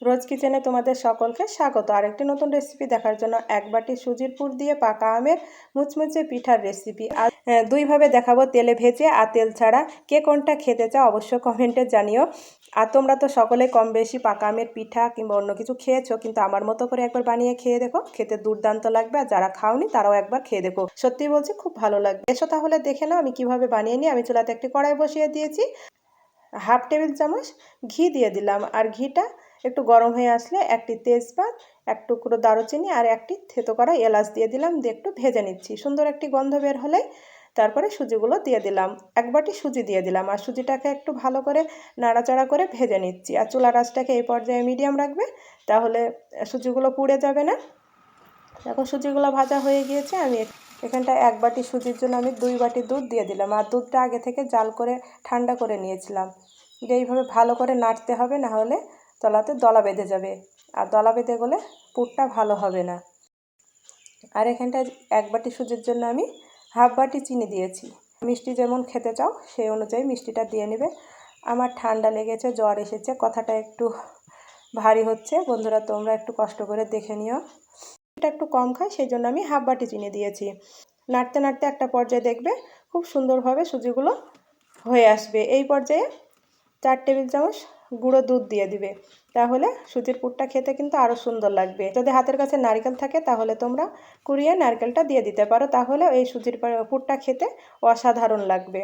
রোজ কিচেনে তোমাদের সকলকে স্বাগত। আরেকটি নতুন রেসিপি দেখার জন্য এক বাটি সুজির পুর দিয়ে পাকা আমের মুচমুচে পিঠার রেসিপি আর দুইভাবে দেখাবো, তেলে ভেজে আর তেল ছাড়া। কে কোনটা খেতে চাও অবশ্য কমেন্টে জানিও। আর তোমরা তো সকলে কম বেশি পাকা আমের পিঠা কিংবা অন্য কিছু খেয়েছো, কিন্তু আমার মতো করে একবার বানিয়ে খেয়ে দেখো, খেতে দুর্দান্ত লাগবে। আর যারা খাওনি তারাও একবার খেয়ে দেখো, সত্যি বলছি খুব ভালো লাগবে। এসো তাহলে দেখে নাও আমি কিভাবে বানিয়ে নিই। আমি চুলাতে একটি কড়াই বসিয়ে দিয়েছি, হাফ টেবিল চামচ ঘি দিয়ে দিলাম। আর ঘিটা একটু গরম হয়ে আসলে একটি তেজপাত, এক টুকরো দারুচিনি আর একটি থেতো করা এলাচ দিয়ে দিলাম, দিয়ে একটু ভেজে নিচ্ছি। সুন্দর একটি গন্ধ বের হলে তারপরে সুজিগুলো দিয়ে দিলাম, এক বাটি সুজি দিয়ে দিলাম। আর সুজিটাকে একটু ভালো করে নাড়াচাড়া করে ভেজে নিচ্ছি। আর চুলার আঁচটাকে এই পর্যায়ে মিডিয়াম রাখবে, তাহলে সুজিগুলো পুড়ে যাবে না। এখন সুজিগুলো ভাজা হয়ে গিয়েছে। আমি এখানটায় এক বাটি সুজির জন্য আমি 2 বাটি দুধ দিয়ে দিলাম। আর দুধটা আগে থেকে জাল করে ঠান্ডা করে নিয়েছিলাম। এইভাবে ভালো করে নাড়তে হবে, না হলে তলাতে দলা বেঁধে যাবে, আর দলা বেঁধে গেলে পুরটা ভালো হবে না। আর এখানটায় এক বাটি সুজির জন্য আমি হাফ বাটি চিনি দিয়েছি। মিষ্টি যেমন খেতে চাও সেই অনুযায়ী মিষ্টিটা দিয়ে নেবে। আমার ঠান্ডা লেগেছে, জ্বর এসেছে, কথাটা একটু ভারী হচ্ছে। বন্ধুরা তোমরা একটু কষ্ট করে দেখে নিও। এটা একটু কম খায়, সেই জন্য আমি হাফ বাটি চিনি দিয়েছি। নাড়তে নাড়তে একটা পর্যায়ে দেখবে খুব সুন্দরভাবে সুজিগুলো হয়ে আসবে। এই পর্যায়ে 4 টেবিল চামচ গুঁড়ো দুধ দিয়ে দিবে, তাহলে সুজির পুরটা খেতে কিন্তু আরও সুন্দর লাগবে। যদি হাতের কাছে নারকেল থাকে তাহলে তোমরা কুড়িয়ে নারকেলটা দিয়ে দিতে পারো, তাহলে এই সুজির পুরটা খেতে অসাধারণ লাগবে।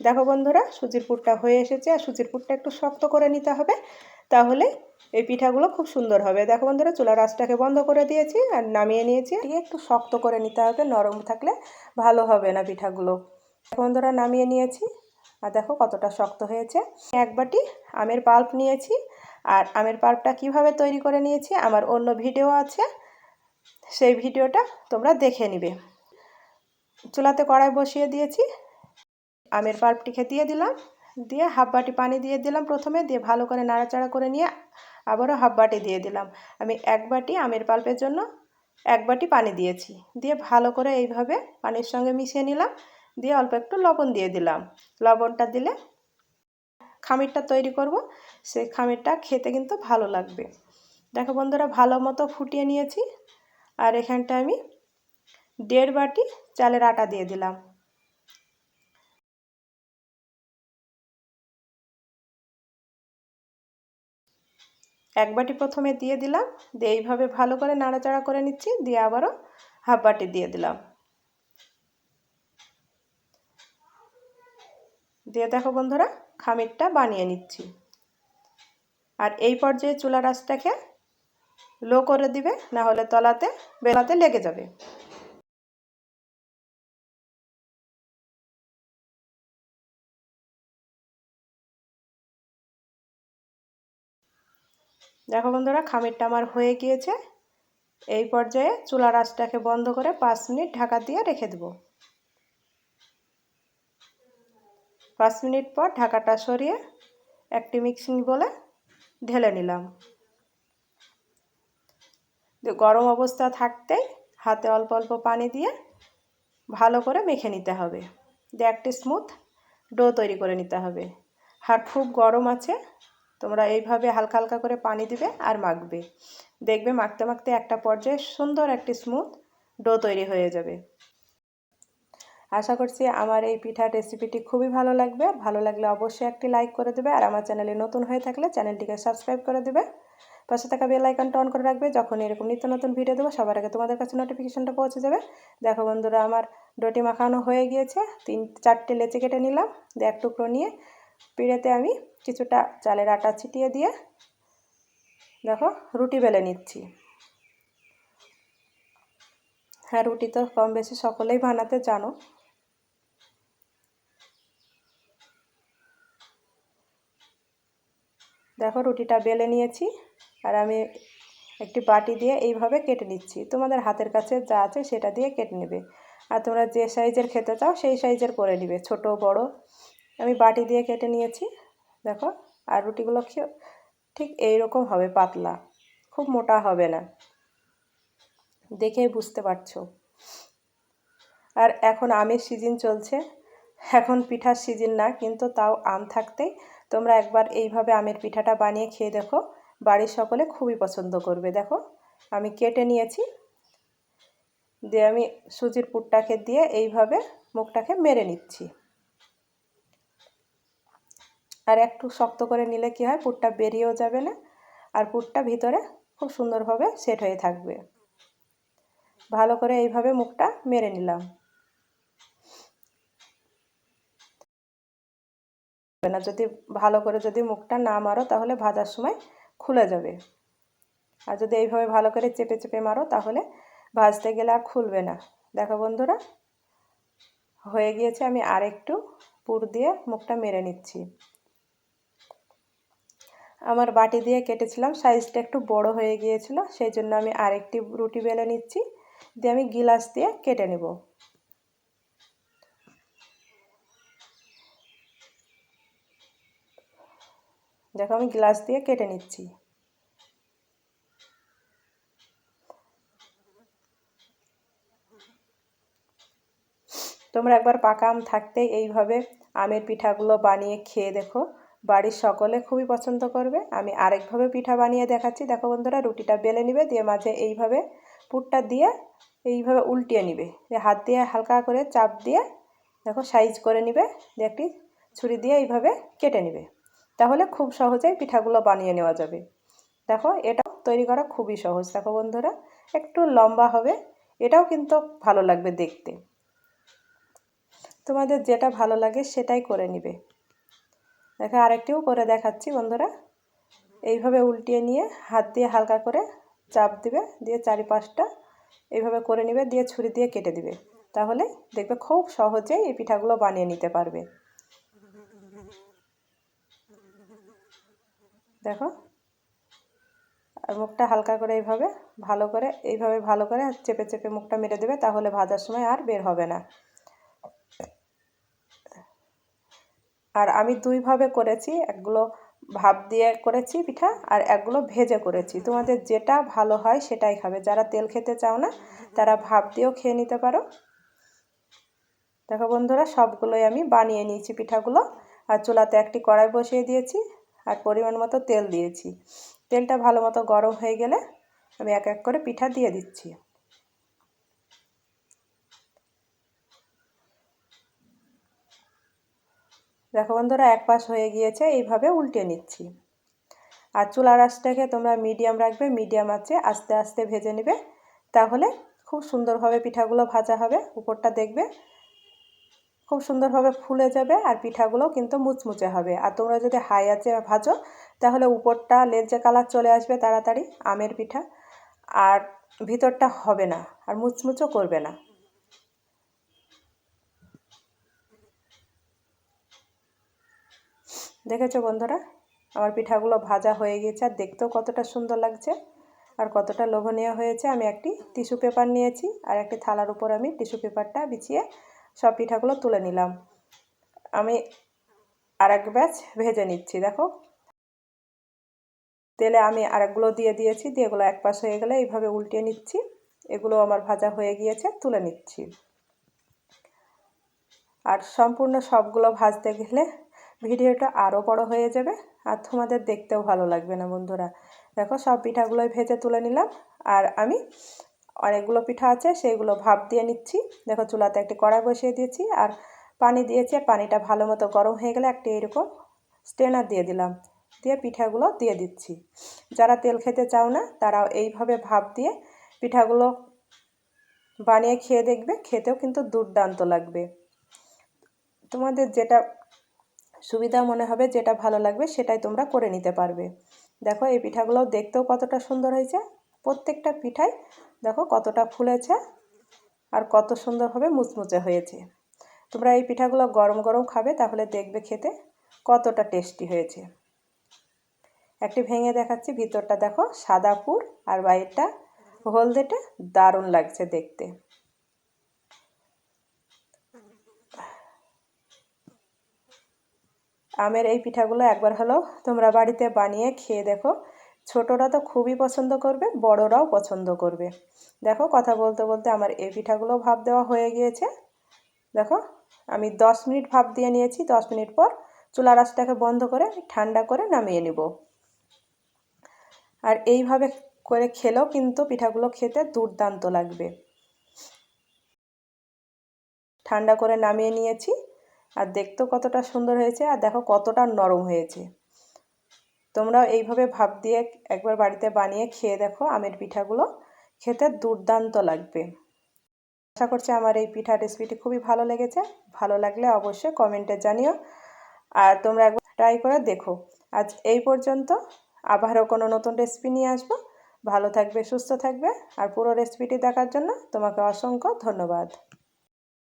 দেখো বন্ধুরা, সুজির পুরটা হয়ে এসেছে। আর সুজির পুরটা একটু শক্ত করে নিতে হবে, তাহলে এই পিঠাগুলো খুব সুন্দর হবে। দেখো বন্ধুরা, চুলার আঁচটাকে বন্ধ করে দিয়েছি আর নামিয়ে নিয়েছি। একটু শক্ত করে নিতে হবে, নরম থাকলে ভালো হবে না পিঠাগুলো। দেখো বন্ধুরা, নামিয়ে নিয়েছি। আর দেখো কতটা শক্ত হয়েছে। এক বাটি আমের পাল্প নিয়েছি, আর আমের পাল্পটা কিভাবে তৈরি করে নিয়েছি আমার অন্য ভিডিও আছে, সেই ভিডিওটা তোমরা দেখে নিবে। চুলাতে কড়াই বসিয়ে দিয়েছি, আমের পাল্পটিকে দিয়ে দিলাম, দিয়ে হাফ বাটি পানি দিয়ে দিলাম প্রথমে, দিয়ে ভালো করে নাড়াচাড়া করে নিয়ে আবারও হাফ বাটি দিয়ে দিলাম। আমি এক বাটি আমের পাল্পের জন্য এক বাটি পানি দিয়েছি, দিয়ে ভালো করে এইভাবে পানির সঙ্গে মিশিয়ে নিলাম। দিয়ে অল্প একটু লবণ দিয়ে দিলাম। লবণটা দিলে খামিরটা তৈরি করব, সেই খামিরটা খেতে কিন্তু ভালো লাগবে। দেখো বন্ধুরা, ভালো মতো ফুটিয়ে নিয়েছি। আর এখানটা আমি 1.5 বাটি চালের আটা দিয়ে দিলাম। এক বাটি প্রথমে দিয়ে দিলাম, দিয়ে এইভাবে ভালো করে নাড়াচাড়া করে নিচ্ছি, দিয়ে আবারও হাফ বাটি দিয়ে দিলাম। দিয়ে দেখো বন্ধুরা, খামিরটা বানিয়ে নিচ্ছি। আর এই পর্যায়ে চুলার আঁচটাকে লো করে দিবে, না হলে বেলাতে লেগে যাবে। দেখো বন্ধুরা, খামিরটা আমার হয়ে গিয়েছে। এই পর্যায়ে চুলার আঁচটাকে বন্ধ করে 5 মিনিট ঢাকা দিয়ে রেখে দেব। 5 মিনিট পর ঢাকাটা সরিয়ে একটি মিক্সিং বলে ঢেলে নিলাম। গরম অবস্থা থাকতেই হাতে অল্প অল্প পানি দিয়ে ভালো করে মেখে নিতে হবে, দিয়ে একটি স্মুথ ডো তৈরি করে নিতে হবে। হাত খুব গরম আছে, তোমরা এইভাবে হালকা হালকা করে পানি দিবে আর মাখবে। দেখবে মাখতে মাখতে একটা পর্যায়ে সুন্দর একটি স্মুথ ডো তৈরি হয়ে যাবে। আশা করছি আমার এই পিঠার রেসিপিটি খুবই ভালো লাগবে। ভালো লাগলে অবশ্যই একটি লাইক করে দেবে, আর আমার চ্যানেলে নতুন হয়ে থাকলে চ্যানেলটিকে সাবস্ক্রাইব করে দেবে। পাশে থাকা বেল আইকনটা অন করে রাখবে, যখন এরকম নিত্য নতুন ভিডিও দেবো সবার আগে তোমাদের কাছে নোটিফিকেশনটা পৌঁছে যাবে। দেখো বন্ধুরা, আমার ডোটি মাখানো হয়ে গিয়েছে। 3-4টে লেচি কেটে নিলাম, দিয়ে এক টুকরো নিয়ে পিড়েতে আমি কিছুটা চালের আটা ছিটিয়ে দিয়ে দেখো রুটি বেলে নিচ্ছি। হ্যাঁ, রুটি তো কম বেশি সকলেই বানাতে জানো। দেখো রুটিটা বেলে নিয়েছি, আর আমি একটি বাটি দিয়ে এইভাবে কেটে নিচ্ছি। তোমাদের হাতের কাছে যা আছে সেটা দিয়ে কেটে নেবে, আর তোমরা যে সাইজের খেতে চাও সেই সাইজের করে নেবে, ছোট বড়। আমি বাটি দিয়ে কেটে নিয়েছি দেখো। আর রুটিগুলো ঠিক এইরকম হবে, পাতলা, খুব মোটা হবে না, দেখেই বুঝতে পারছো। আর এখন আমের সিজন চলছে, এখন পিঠার সিজন না, কিন্তু তাও আম থাকতেই তোমরা একবার এইভাবে আমের পিঠাটা বানিয়ে খেয়ে দেখো, বাড়ির সকলে খুবই পছন্দ করবে। দেখো আমি কেটে নিয়েছি, দিয়ে আমি সুজির পুরটাকে দিয়ে এইভাবে মুখটাকে মেরে নিচ্ছি। আর একটু শক্ত করে নিলে কি হয়, পুরটা বেরিয়েও যাবে না আর পুরটা ভিতরে খুব সুন্দরভাবে সেট হয়ে থাকবে। ভালো করে এইভাবে মুখটা মেরে নিলাম। না যদি ভালো করে যদি মুখটা না মারো তাহলে ভাজার সময় খুলে যাবে, আর যদি এইভাবে ভালো করে চেপে চেপে মারো তাহলে ভাজতে গেলে আর খুলবে না। দেখো বন্ধুরা হয়ে গিয়েছে, আমি আরেকটু পুর দিয়ে মুখটা মেরে নিচ্ছি। আমার বাটি দিয়ে কেটেছিলাম, সাইজটা একটু বড় হয়ে গিয়েছিল, সেই জন্য আমি আরেকটি রুটি বেলে নিচ্ছি, দিয়ে আমি গিলাস দিয়ে কেটে নেব। দেখো আমি গ্লাস দিয়ে কেটে নিচ্ছি। তোমরা একবার পাকা আম থাকতেই এইভাবে আমের পিঠাগুলো বানিয়ে খেয়ে দেখো, বাড়ির সকলে খুবই পছন্দ করবে। আমি আরেকভাবে পিঠা বানিয়ে দেখাচ্ছি। দেখো বন্ধুরা রুটিটা বেলে নিবে, দিয়ে মাঝে এইভাবে পুরটা দিয়ে এইভাবে উল্টিয়ে নিবে, হাত দিয়ে হালকা করে চাপ দিয়ে দেখো সাইজ করে নিবে, দিয়ে একটি ছুরি দিয়ে এইভাবে কেটে নিবে, তাহলে খুব সহজেই পিঠাগুলো বানিয়ে নেওয়া যাবে। দেখো এটা তৈরি করা খুবই সহজ। দেখো বন্ধুরা একটু লম্বা হবে, এটাও কিন্তু ভালো লাগবে দেখতে। তোমাদের যেটা ভালো লাগে সেটাই করে নিবে। দেখো আরেকটিও করে দেখাচ্ছি বন্ধুরা, এইভাবে উল্টিয়ে নিয়ে হাত দিয়ে হালকা করে চাপ দিবে, দিয়ে চারিপাশটা এইভাবে করে নিবে, দিয়ে ছুরি দিয়ে কেটে দিবে, তাহলে দেখবে খুব সহজেই এই পিঠাগুলো বানিয়ে নিতে পারবে। দেখো আর মুখটা হালকা করে এইভাবে ভালো করে চেপে চেপে মুখটা মেরে দেবে, তাহলে ভাজার সময় আর বের হবে না। আর আমি দুইভাবে করেছি, একগুলো ভাপ দিয়ে করেছি পিঠা আর একগুলো ভেজে করেছি। তোমাদের যেটা ভালো হয় সেটাই খাবে। যারা তেল খেতে চাও না তারা ভাপ দিয়েও খেয়ে নিতে পারো। দেখো বন্ধুরা সবগুলোই আমি বানিয়ে নিয়েছি পিঠাগুলো, আর চুলাতে একটি কড়াই বসিয়ে দিয়েছি আর পরিমাণ মতো তেল দিয়েছি। তেলটা ভালো মতো গরম হয়ে গেলে আমি এক এক করে পিঠা দিয়ে দিচ্ছি। দেখো বন্ধুরা এক পাশ হয়ে গিয়েছে, এইভাবে উল্টে নিচ্ছি। আর চুলার আঁচটাকে তোমরা মিডিয়াম রাখবে, মিডিয়াম আঁচে আস্তে আস্তে ভেজে নেবে, তাহলে খুব সুন্দরভাবে পিঠাগুলো ভাজা হবে। উপরটা দেখবে খুব সুন্দরভাবে ফুলে যাবে আর পিঠাগুলো কিন্তু মুচমুচে হবে। আর তোমরা যদি হাই আঁচে ভাজো তাহলে উপরটা লেলচে কালার চলে আসবে তাড়াতাড়ি আমের পিঠা, আর ভিতরটা হবে না আর মুচমুচও করবে না। দেখেছো বন্ধুরা আমার পিঠাগুলো ভাজা হয়ে গেছে, আর দেখতেও কতটা সুন্দর লাগছে আর কতটা লোভনীয় হয়েছে। আমি একটি টিস্যু পেপার নিয়েছি আর একটি থালার উপর আমি টিস্যু পেপারটা বিছিয়ে সব পিঠাগুলো তুলে নিলাম। আমি আরেক ব্যাচ ভেজে নিচ্ছি। দেখো তেলে আমি আরেকগুলো দিয়ে দিয়েছি, দিয়ে এগুলো এক পাশ হয়ে গেলে এইভাবে উল্টিয়ে নিচ্ছি। এগুলো আমার ভাজা হয়ে গিয়েছে, তুলে নিচ্ছি। আর সম্পূর্ণ সবগুলো ভাজতে গেলে ভিডিওটা আরও বড় হয়ে যাবে আর তোমাদের দেখতেও ভালো লাগবে না বন্ধুরা। দেখো সব পিঠাগুলোই ভেজে তুলে নিলাম, আর আমি অনেকগুলো পিঠা আছে সেইগুলো ভাপ দিয়ে নিচ্ছি। দেখো চুলাতে একটি কড়াই বসিয়ে দিয়েছি আর পানি দিয়েছি, আর পানিটা ভালো মতো গরম হয়ে গেলে একটি এরকম স্ট্রেনার দিয়ে দিলাম, দিয়ে পিঠাগুলো দিয়ে দিচ্ছি। যারা তেল খেতে চাও না তারাও এইভাবে ভাপ দিয়ে পিঠাগুলো বানিয়ে খেয়ে দেখবে, খেতেও কিন্তু দুর্দান্ত লাগবে। তোমাদের যেটা সুবিধা মনে হবে, যেটা ভালো লাগবে সেটাই তোমরা করে নিতে পারবে। দেখো এই পিঠাগুলো দেখতেও কতটা সুন্দর হয়েছে, প্রত্যেকটা পিঠাই দেখো কতটা ফুলেছে আর কত সুন্দরভাবে মুচমুচে হয়েছে। তোমরা এই পিঠাগুলো গরম গরম খাবে, তাহলে দেখবে খেতে কতটা টেস্টি হয়েছে। একটি ভেঙে দেখাচ্ছি, ভিতরটা দেখো সাদা পুর আর বাইরটা হলদেটে, দারুণ লাগছে দেখতে। আমের এই পিঠাগুলো একবার হলেও তোমরা বাড়িতে বানিয়ে খেয়ে দেখো, ছোটরা তো খুবই পছন্দ করবে, বড়রাও পছন্দ করবে। দেখো কথা বলতে বলতে আমার এই পিঠাগুলো ভাপ দেওয়া হয়ে গিয়েছে। দেখো আমি 10 মিনিট ভাপ দিয়ে নিয়েছি, 10 মিনিট পর চুলার আঁচটাকে বন্ধ করে ঠান্ডা করে নামিয়ে নেব। আর এইভাবে করে খেলেও কিন্তু পিঠাগুলো খেতে দুর্দান্ত লাগবে। ঠান্ডা করে নামিয়ে নিয়েছি, আর দেখতেও কতটা সুন্দর হয়েছে, আর দেখো কতটা নরম হয়েছে। তোমরাও এইভাবে ভাপ দিয়ে একবার বাড়িতে বানিয়ে খেয়ে দেখো, আমের পিঠাগুলো খেতে দুর্দান্ত লাগবে। আশা করছি আমার এই পিঠা রেসিপিটি খুবই ভালো লেগেছে। ভালো লাগলে অবশ্যই কমেন্টে জানিও, আর তোমরা একবার ট্রাই করে দেখো। আজ এই পর্যন্ত, আবারও কোনো নতুন রেসিপি নিয়ে আসবো। ভালো থাকবে, সুস্থ থাকবে, আর পুরো রেসিপিটি দেখার জন্য তোমাকে অসংখ্য ধন্যবাদ।